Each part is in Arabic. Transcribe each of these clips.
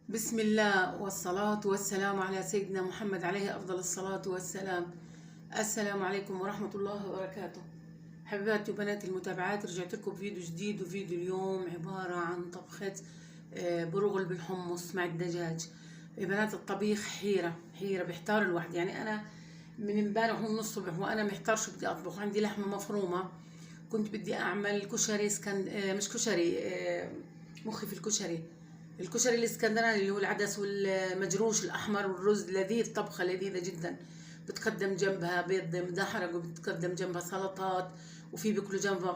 بسم الله والصلاة والسلام على سيدنا محمد عليه أفضل الصلاة والسلام. السلام عليكم ورحمة الله وبركاته. حبيباتي وبناتي المتابعات، رجعت لكم بفيديو جديد، وفيديو اليوم عبارة عن طبخة برغل بالحمص مع الدجاج. بنات الطبيخ حيرة بيحتار الواحد. يعني أنا من امبارح ومن الصبح وأنا محتار شو بدي أطبخ. عندي لحمة مفرومة، كنت بدي أعمل كشري مش كشري، مخي في الكشري الاسكندراني اللي هو العدس والمجروش الاحمر والرز لذيذ، طبخه لذيذه جدا. بتقدم جنبها بيض مدحرج، وبتقدم جنبها سلطات، وفي بياكلوا جنبها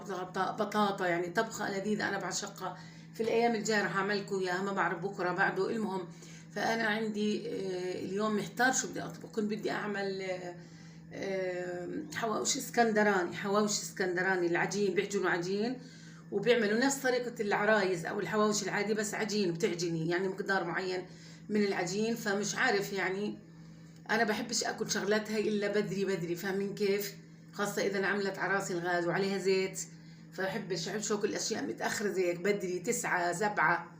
بطاطا. يعني طبخه لذيذه انا بعشقها. في الايام الجايه رح اعمل لكم اياها، ما بعرف بكره بعده. المهم، فانا عندي اليوم محتار شو بدي اطبخ. كنت بدي اعمل حواوشي اسكندراني. العجين بيعجنوا عجين وبيعملوا نفس طريقة العرايز أو الحواوشي العادي، بس عجين بتعجني يعني مقدار معين من العجين. فمش عارف يعني، أنا بحبش أكل شغلات هاي إلا بدري بدري، فاهمين كيف؟ خاصة إذا عملت عراس الغاز وعليها زيت، فبحبش أكل الأشياء متأخرة زي هيك بدري 9 7.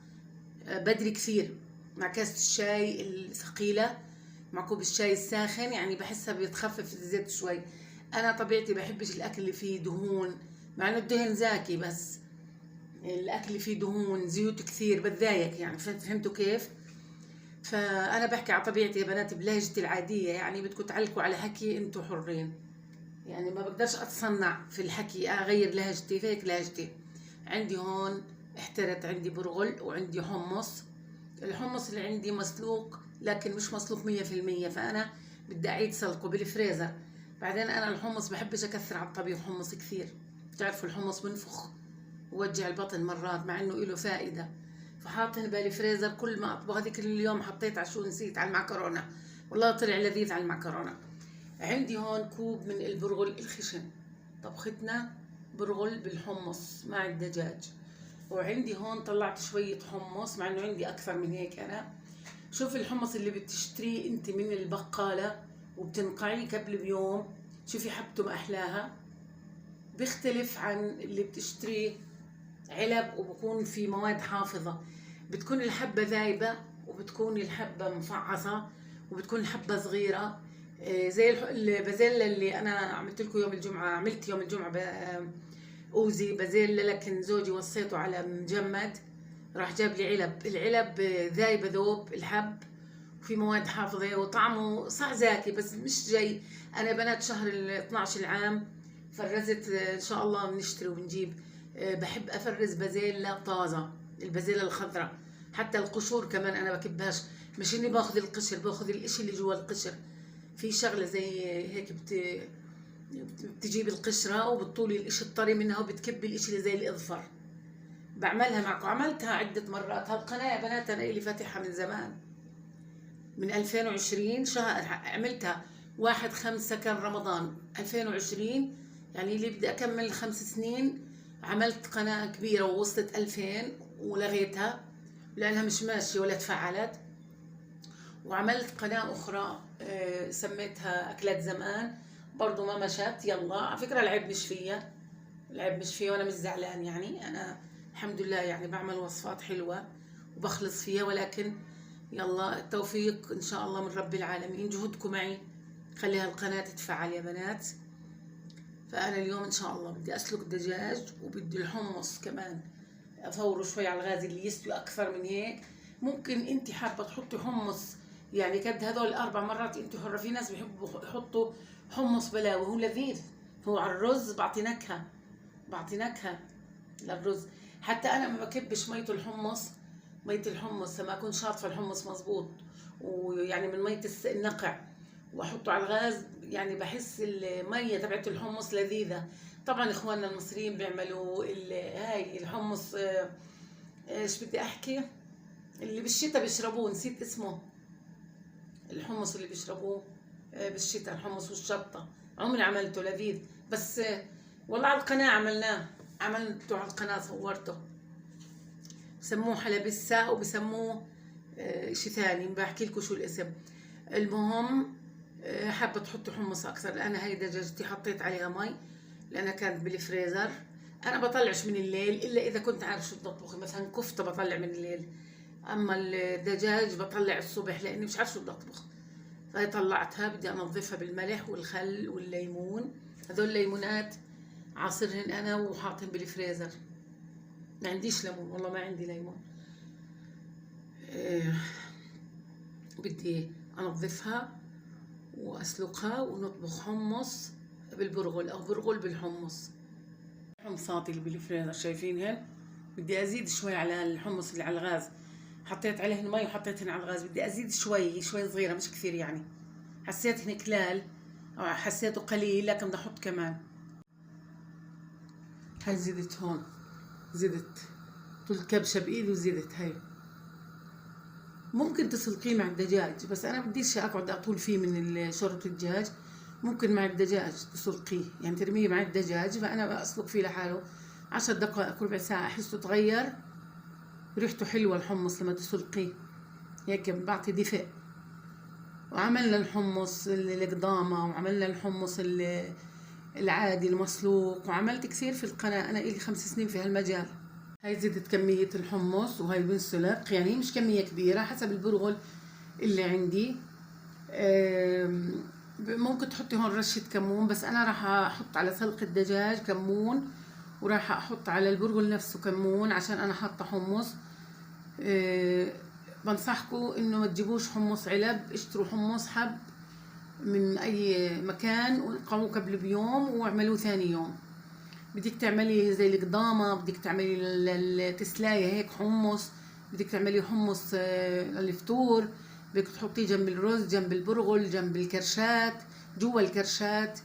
بدري كثير، مع كاسة الشاي الثقيلة، مع كوب الشاي الساخن، يعني بحسها بتخفف الزيت شوي. أنا طبيعتي بحبش الأكل اللي فيه دهون، مع إنه الدهن زاكي، بس الاكل فيه دهون زيوت كثير بتضايق. يعني فهمتوا كيف؟ فانا بحكي على طبيعتي يا بنات بلهجتي العاديه، يعني بدكم تعلقوا على حكي انتوا حرين. يعني ما بقدرش اتصنع في الحكي، اغير لهجتي، فيك لهجتي. عندي هون احترت، عندي برغل وعندي حمص. الحمص اللي عندي مسلوق، لكن مش مسلوق 100%، فانا بدي اعيد سلقه بالفريزر. بعدين انا الحمص بحبش اكثر على الطبيخ حمص كثير. بتعرفوا الحمص بنفخ ووجع البطن مرات، مع انه له فائده. فحاطن بالفريزر، كل ما اطبخ. هذيك اليوم حطيت على شو نسيت، على المعكرونه. والله طلع لذيذ على المعكرونه. عندي هون كوب من البرغل الخشن. طبختنا برغل بالحمص مع الدجاج. وعندي هون طلعت شويه حمص، مع انه عندي اكثر من هيك. انا شوف الحمص اللي بتشتريه انت من البقاله وبتنقعيه قبل بيوم، شوفي حبته ما احلاها. بيختلف عن اللي بتشتريه علب وبكون في مواد حافظة. بتكون الحبة ذايبة، وبتكون الحبة مفعصة، وبتكون الحبة صغيرة. زي البازيلا اللي أنا عملت لكم يوم الجمعة. عملت يوم الجمعة أوزي بازيلا، لكن زوجي وصيته على مجمد، راح جاب لي العلب ذايبة ذوب الحب، وفي مواد حافظة، وطعمه صح زاكي بس مش جاي. أنا بنات شهر ال 12 العام فرزت، إن شاء الله بنشتري وبنجيب. بحب أفرز بازيلا طازة، البازيلا الخضراء. حتى القشور كمان أنا بكبهاش، مش إني باخذ القشر، باخذ الإشي اللي جوا القشر. في شغلة زي هيك بتجيب القشرة وبتطولي الإشي الطري منها، وبتكبي الإشي اللي زي الإظفر. بعملها معكم، عملتها عدة مرات. هالقناة يا بنات أنا إلي فاتحها من زمان، من 2020 شهر عملتها. 1/5 كان رمضان 2020، يعني اللي بدي أكمل 5 سنين. عملت قناة كبيرة ووصلت 2000 ولغيتها لأنها مش ماشية ولا تفعلت. وعملت قناة أخرى سميتها أكلات زمان، برضو ما مشت. يلا على فكرة العيب مش فيا وأنا مش زعلان. يعني أنا الحمد لله يعني بعمل وصفات حلوة وبخلص فيها، ولكن يلا التوفيق إن شاء الله من رب العالمين. جهودكم معي خليها القناة تتفعل يا بنات. فأنا اليوم إن شاء الله بدي أسلق دجاج، وبدي الحمص كمان أفوره شوي على الغاز اللي يستوي أكثر من هيك. ممكن أنت حابة تحطي حمص، يعني قد هذول 4 مرات أنت حرة. في ناس بيحبوا يحطوا حمص بلاوي، هو لذيذ. هو على الرز بعطي نكهة للرز. حتى أنا ما بكبش مية الحمص لما أكون شاطفة الحمص مزبوط، ويعني من مية النقع، واحطه على الغاز. يعني بحس المية تبعت الحمص لذيذة. طبعا اخواننا المصريين بيعملوا هاي الحمص، ايش بدي احكي، اللي بالشتاء بيشربوه، نسيت اسمه. الحمص اللي بيشربوه بالشتاء، الحمص والشطة. عمري عملته لذيذ، بس والله على القناة عملته على القناة، صورته. بسموه حلبسة، وبسموه اشي ثاني، بحكي لكم شو الاسم. المهم، حابة تحطي حمص أكثر. أنا هاي دجاجتي حطيت عليها مي لأنها كانت بالفريزر. أنا بطلعش من الليل إلا إذا كنت عارف شو بدي أطبخ، مثلا كفتة بطلع من الليل، اما الدجاج بطلع الصبح لاني مش عارفه شو بدي اطبخ. فهي طلعتها، بدي انظفها بالملح والخل والليمون. هذول الليمونات عاصرهن انا وحاطهم بالفريزر. ما عنديش ليمون، والله ما عندي ليمون. بدي انظفها واسلقها ونطبخ حمص بالبرغل او برغل بالحمص. حمصاتي اللي بالفريزر شايفينهن. بدي ازيد شوي على الحمص اللي على الغاز، حطيت عليهن مي وحطيتهن على الغاز. بدي ازيد شوي صغيره مش كثير يعني. حسيتهن كلال او حسيته قليل، لكن بدي احط كمان. هاي زدت هون، زدت طول كبشه بايدي وزدت. هاي ممكن تسلقيه مع الدجاج، بس انا بديش اقعد اطول فيه من شوربه الدجاج. ممكن مع الدجاج تسلقيه، يعني ترميه مع الدجاج، فانا اسلق فيه لحاله 10 دقائق ربع ساعه. احسه تغير، ريحته حلوه الحمص لما تسلقيه، هيك بعطي دفء. وعملنا الحمص القضامه، وعملنا الحمص العادي المسلوق، وعملت كثير في القناه. انا الي 5 سنين في هالمجال. هاي زدت كمية الحمص، وهاي بنسلق، يعني مش كمية كبيرة حسب البرغل اللي عندي. ممكن تحطي هون رشة كمون، بس أنا راح أحط على سلق الدجاج كمون، وراح أحط على البرغل نفسه كمون عشان أنا حاطة حمص. بنصحكم إنه ما تجيبوش حمص علب، اشتروا حمص حب من أي مكان ونقعوه قبل بيوم واعملوه ثاني يوم. بدك تعملي زي القضامة، بدك تعملي التسلاية هيك حمص، بدك تعملي حمص للفطور، بدك تحطيه جنب الرز، جنب البرغل، جنب الكرشات، جوا الكرشات،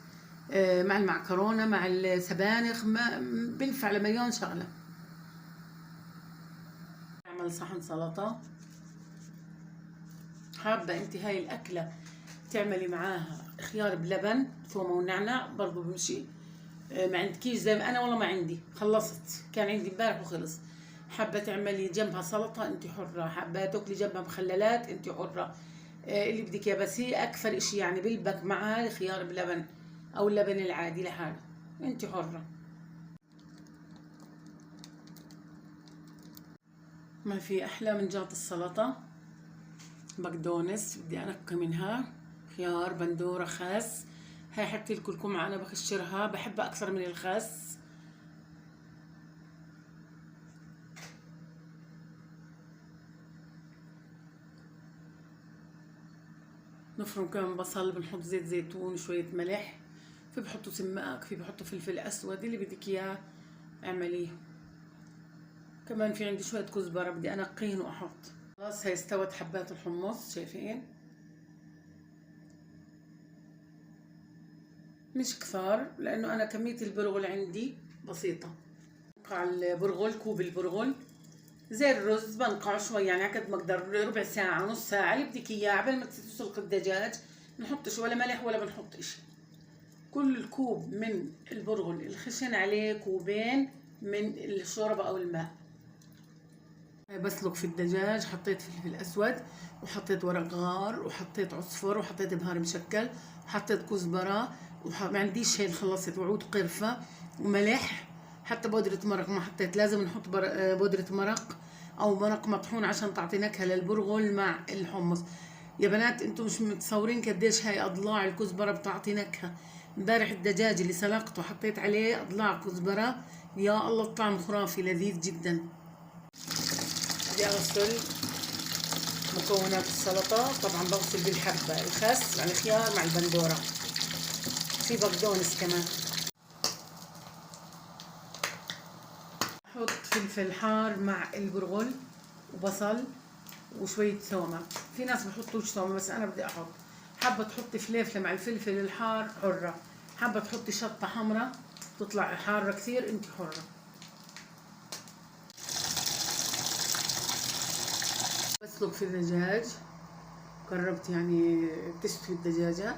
مع المعكرونة، مع السبانخ، ما بنفع لمليون شغلة. اعمل صحن سلطة. حابة انت هاي الأكلة تعملي معاها خيار بلبن، ثومة ونعناع، برضو بمشي. ما عندكيش زي ما انا، والله ما عندي، خلصت، كان عندي امبارح وخلص. حابه تعملي جنبها سلطه انت حره، حابه تاكلي جنبها مخللات انت حره. اللي بدك اياه، بس هي اكثر اشي يعني بلبك معها الخيار بلبن او اللبن العادي لحاله، انت حره. ما في احلى من جات السلطه. بقدونس بدي انقي منها، خيار، بندوره، خس. هاي حتى الكركم انا بخشرها، بحبها اكثر من الخس. نفرم كمان بصل، بنحط زيت زيتون، شوية ملح، في بحطوا سماق، في بحطوا فلفل اسود، اللي بدك اياه اعمليه. كمان في عندي شوية كزبرة بدي انقيهن واحط. خلاص هي استوت حبات الحمص، شايفين؟ مش كثار لانه انا كمية البرغل عندي بسيطة. بنقع البرغل، كوب البرغل زي الرز بنقعه شوي، يعني على قد ما اقدر، ربع ساعة نص ساعة اللي بدك اياه، قبل ما تسلق الدجاج. بنحطش ولا ملح ولا بنحط اشي. كل كوب من البرغل الخشن عليه كوبين من الشوربة او الماء. بسلق في الدجاج، حطيت فلفل اسود، وحطيت ورق غار، وحطيت عصفر، وحطيت بهار مشكل، وحطيت كزبرة، ما عنديش هي، خلصت، وعود قرفة وملح. حتى بودرة مرق ما حطيت، لازم نحط بودرة مرق او مرق مطحون عشان تعطي نكهة للبرغل مع الحمص. يا بنات انتم مش متصورين قديش هاي اضلاع الكزبرة بتعطي نكهة. امبارح الدجاج اللي سلقته حطيت عليه اضلاع كزبرة، يا الله الطعم خرافي لذيذ جدا. بدي اغسل مكونات السلطة. طبعا بغسل بالحبة الخس مع الخيار مع البندورة، في بقدونس كمان. احط فلفل حار مع البرغل وبصل وشوية ثومة. في ناس بحطوش ثومة بس انا بدي احط. حابة تحطي فليفلة مع الفلفل الحار حرة، حابة تحطي شطة حمراء تطلع حارة كثير انت حرة. بسلق في الدجاج، قربت يعني تستوي الدجاجة.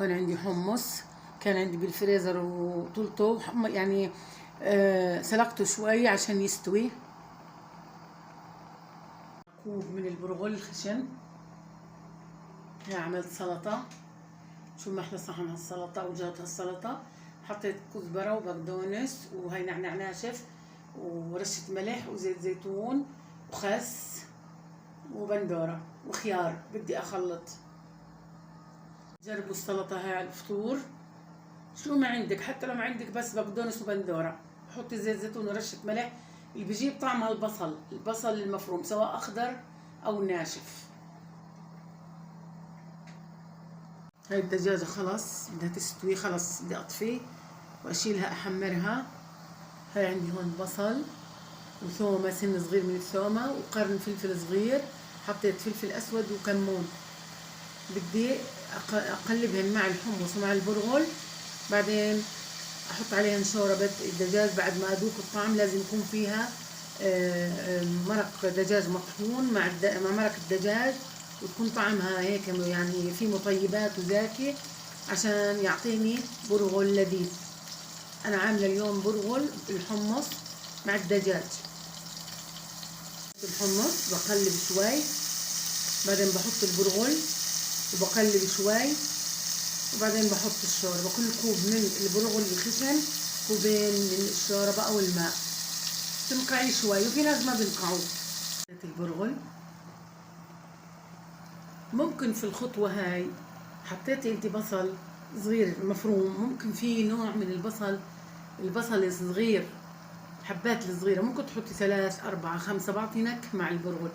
هون عندي حمص كان عندي بالفريزر وطلته يعني سلقته شوي عشان يستوي. كوب من البرغل الخشن. هي عملت سلطة، شو ما احلى صحن هالسلطة وجات هالسلطة. حطيت كزبرة وبقدونس وهي نعناع ناشف ورشة ملح وزيت زيتون وخس وبندورة وخيار. بدي اخلط. جربوا السلطة هاي على الفطور، شو ما عندك، حتى لو ما عندك بس بقدونس وبندورة، حطي زيت زيتون ورشة ملح. اللي بيجيب طعمها البصل المفروم سواء اخضر او ناشف. هاي الدجاجة خلص بدها تستوي، خلص بدي اطفي واشيلها احمرها. هاي عندي هون بصل وثومة، سن صغير من الثومة، وقرن فلفل صغير، حطيت فلفل اسود وكمون. بدي اقلبهن مع الحمص ومع البرغل، بعدين احط عليها شوربة الدجاج. بعد ما اذوق الطعم لازم يكون فيها مرق دجاج مطحون مع مرق الدجاج، وتكون طعمها هيك يعني في مطيبات وزاكي عشان يعطيني برغل لذيذ. انا عامله اليوم برغل الحمص مع الدجاج. الحمص بقلب شوي، بعدين بحط البرغل وبقلب شوي، وبعدين بحط الشوربه. كل كوب من البرغل الخشن كوبين من الشوربه او الماء. تنقعي شوي، وفي ناس ما بنقعوه. البرغل ممكن في الخطوه هاي حطيتي انت بصل صغير مفروم، ممكن في نوع من البصل الصغير، حبات الصغيره ممكن تحطي 3 4 5، بعطي نكهه مع البرغل.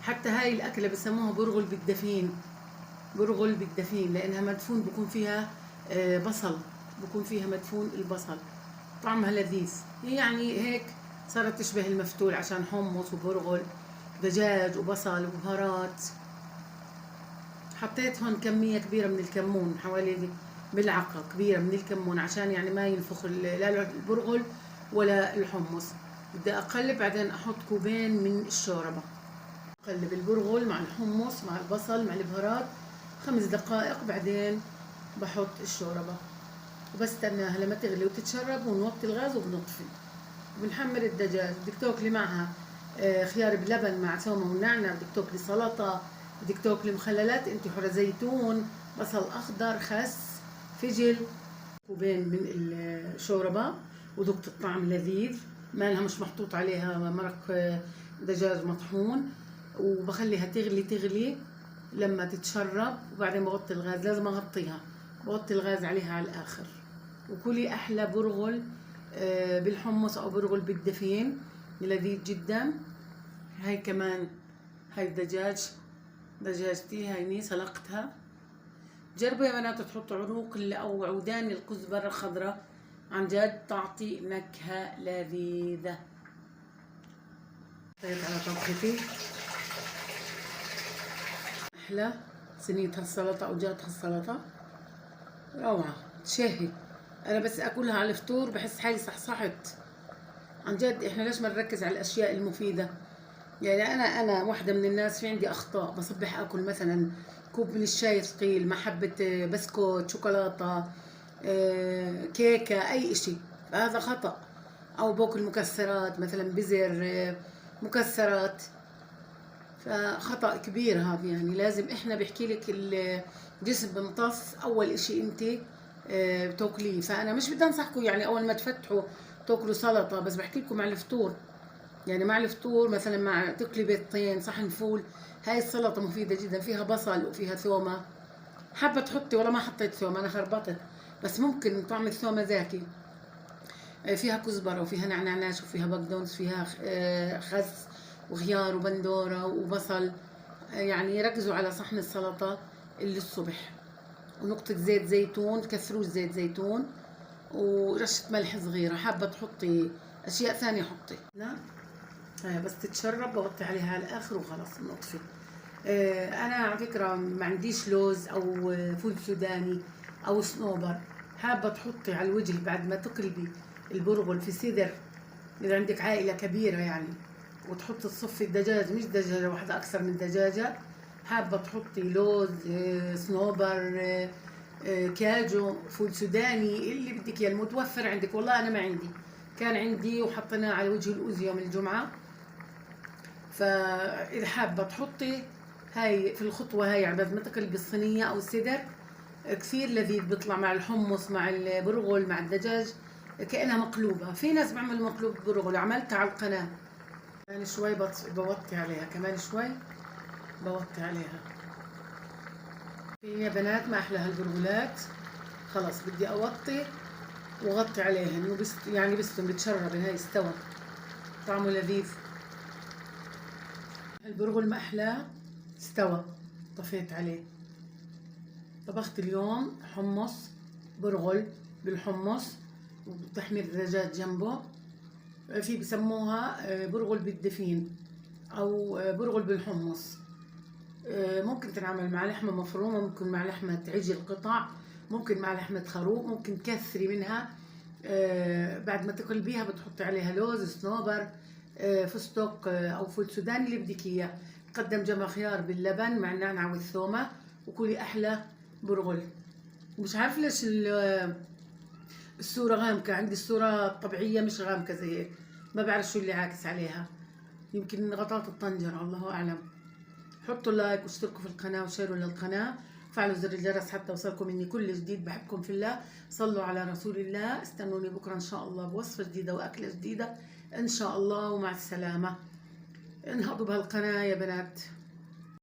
حتى هاي الاكله بسموها برغل بالدفين، برغل بالدفين، لانها مدفون، بكون فيها بصل، بكون فيها مدفون البصل، طعمها لذيذ. يعني هيك صارت تشبه المفتول عشان حمص وبرغل دجاج وبصل وبهارات. حطيت هون كمية كبيرة من الكمون، حوالي ملعقة كبيرة من الكمون، عشان يعني ما ينفخ لا البرغل ولا الحمص. بدي اقلب، بعدين احط كوبين من الشوربة. اقلب البرغل مع الحمص مع البصل مع البهارات 5 دقائق، بعدين بحط الشوربة وبستناها لما تغلي وتتشرب، ونوطي الغاز وبنطفي. بنحمر الدجاج. بدك تاكلي معها خيار بلبن مع ثومه ونعنع، بدك تاكلي سلطه، بدك تاكلي مخللات انت حره، زيتون، بصل اخضر، خس، فجل. كوبين من الشوربه وذقت الطعم لذيذ، مالها مش محطوط عليها مرق دجاج مطحون. وبخليها تغلي لما تتشرب، وبعدين بغطي الغاز. لازم اغطيها، بغطي الغاز عليها على الاخر. وكلي احلى برغل بالحمص او برغل بالدفين، لذيذ جدا. هاي كمان، هاي دجاجتي هايني سلقتها. جربوا يا بنات تحطوا عروق او عودان الكزبرة الخضراء، عن جد تعطي نكهة لذيذة. حطيت على طبختي احلى صينية هالسلطة او جات هالسلطة، روعة تشهي. انا بس اكلها على الفطور بحس حالي صحصحت. عن جد احنا ليش ما نركز على الاشياء المفيدة؟ يعني انا واحدة من الناس في عندي اخطاء، بصبح اكل مثلا كوب من الشاي ثقيل مع حبة بسكوت، شوكولاتة، كيكة، اي اشي، فهذا خطأ. او باكل مكسرات مثلا بزر، مكسرات، فخطأ كبير هذا. يعني لازم احنا بحكي لك الجسم بمتص اول اشي انت بتاكليه. فانا مش بدي انصحكم يعني اول ما تفتحوا تاكلوا سلطه، بس بحكي لكم مع الفطور. يعني مع الفطور مثلا مع تاكلي بيضتين، صحن فول، هاي السلطه مفيده جدا، فيها بصل وفيها ثومه. حابه تحطي ولا ما حطيت ثومه، انا خربطت، بس ممكن طعم الثومه زاكي. فيها كزبره وفيها نعناع وفيها بقدونس، فيها خس وخيار وبندوره وبصل. يعني ركزوا على صحن السلطه اللي الصبح، ونقطة زيت زيتون، كثروش زيت زيتون، ورشة ملح صغيرة. حابة تحطي أشياء ثانية حطي. لا هاي بس تتشرب بغطي عليها على الآخر وخلاص بنطفي. أنا على فكرة ما عنديش لوز أو فول سوداني أو صنوبر. حابة تحطي على الوجه بعد ما تقلبي البرغل في سدر، إذا عندك عائلة كبيرة يعني، وتحطي تصفي الدجاج، مش دجاجة واحدة، أكثر من دجاجة. حابة تحطي لوز، صنوبر، كاجو، فول سوداني، اللي بدك اياه المتوفر عندك. والله انا ما عندي، كان عندي وحطيناه على وجه الاوز يوم الجمعه. فاذا حابه تحطي هاي في الخطوه هاي عباد ما تقلبي الصينيه او السدر، كثير لذيذ بيطلع مع الحمص مع البرغل مع الدجاج، كانها مقلوبه. في ناس بيعملوا مقلوب برغل، عملتها على القناه. كمان شوي بوطي عليها كمان شوي، بوطي عليها. يا بنات ما احلى هالبرغلات. خلص بدي اوطي وغطي عليهن يعني بستم بتشرب هاي استوى، طعمه لذيذ. البرغل ما احلاه استوى، طفيت عليه. طبخت اليوم حمص برغل بالحمص وتحمير دجاج جنبه. في بسموها برغل بالدفين او برغل بالحمص. ممكن تنعمل مع لحمة مفرومة، ممكن مع لحمة عجل قطع، ممكن مع لحمة خروف، ممكن تكثري منها. بعد ما تقلبيها بتحطي عليها لوز، صنوبر، فستق، أو فول سوداني اللي بدك إياه. قدم جمع خيار باللبن مع النعناع والثومة وكلي أحلى برغل. مش عارفة ليش الصورة غامقة، عندي الصورة الطبيعية مش غامقة زي هيك، ما بعرف شو اللي عاكس عليها، يمكن غطاء الطنجرة الله أعلم. حطوا لايك واشتركوا في القناة وشيروا للقناة، فعلوا زر الجرس حتى يوصلكم مني كل جديد. بحبكم في الله، صلوا على رسول الله. استنوني بكرة إن شاء الله بوصفة جديدة وأكلة جديدة إن شاء الله، ومع السلامة. انهضوا بهالقناة يا بنات.